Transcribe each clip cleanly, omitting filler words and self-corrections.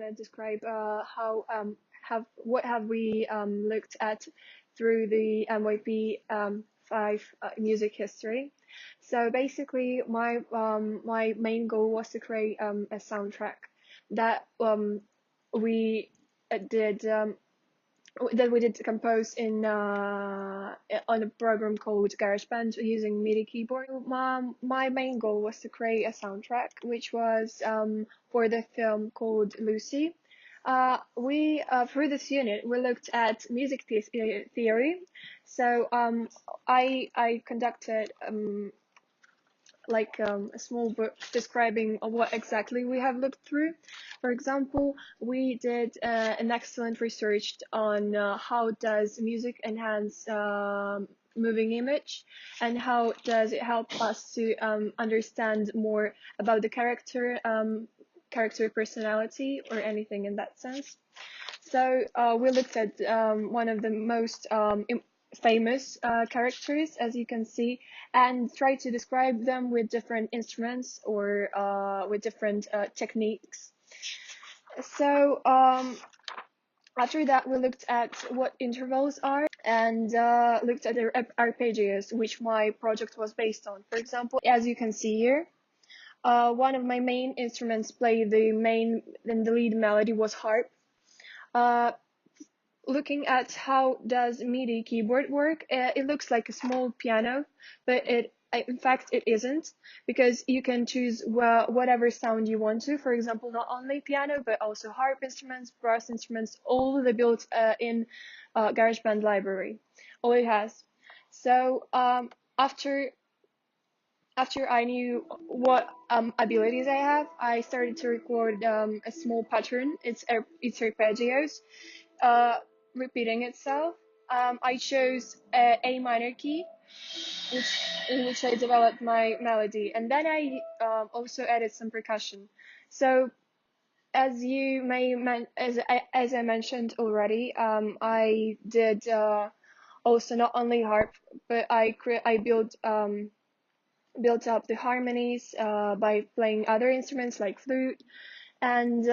want to describe what have we looked at through the MYP 5 music history. So basically, my main goal was to create a soundtrack that we did compose in on a program called GarageBand using MIDI keyboard. My main goal was to create a soundtrack, which was for the film called Lucy. We through this unit we looked at music theory. So I conducted a small book describing what exactly we have looked through. For example, we did an excellent research on how does music enhance moving image, and how does it help us to understand more about the character personality, or anything in that sense. So we looked at one of the most famous characters, as you can see, and try to describe them with different instruments, or with different techniques. So after that, we looked at what intervals are, and looked at the arpeggios, which my project was based on. For example, as you can see here, one of my main instruments played the lead melody was harp. Looking at how does MIDI keyboard work, it looks like a small piano, but in fact it isn't, because you can choose whatever sound you want to. For example, not only piano, but also harp instruments, brass instruments, all they built in GarageBand library. All it has. So after I knew what abilities I have, I started to record a small pattern. It's arpeggios, repeating itself. I chose A minor key, in which I developed my melody, and then I also added some percussion. So as I mentioned already, I did also not only harp, but I built up the harmonies by playing other instruments like flute, and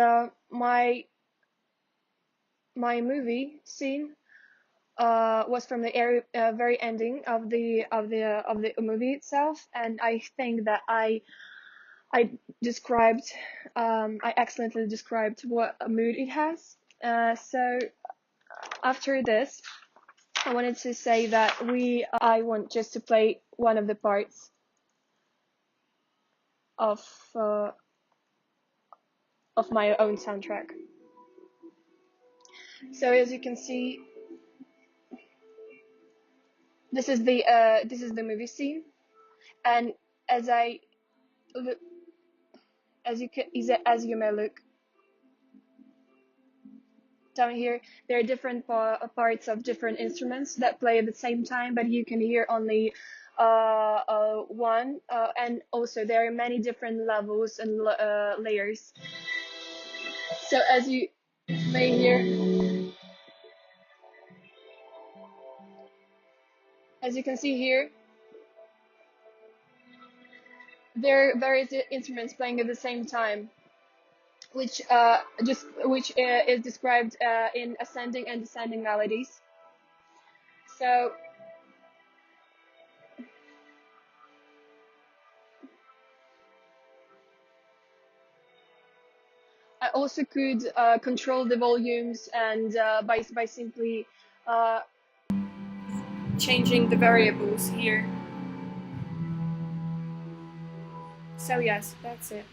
my movie scene was from the very ending of the movie itself, and I think that I excellently described what mood it has. So after this, I wanted to say that I want just to play one of the parts of my own soundtrack. So as you can see, this is the movie scene, and as you may look down here, there are different parts of different instruments that play at the same time, but you can hear only one, and also there are many different levels and layers. So as you may hear, as you can see here, there are various instruments playing at the same time, which is described in ascending and descending melodies. So I also could control the volumes, and by simply changing the variables here. So yes, that's it.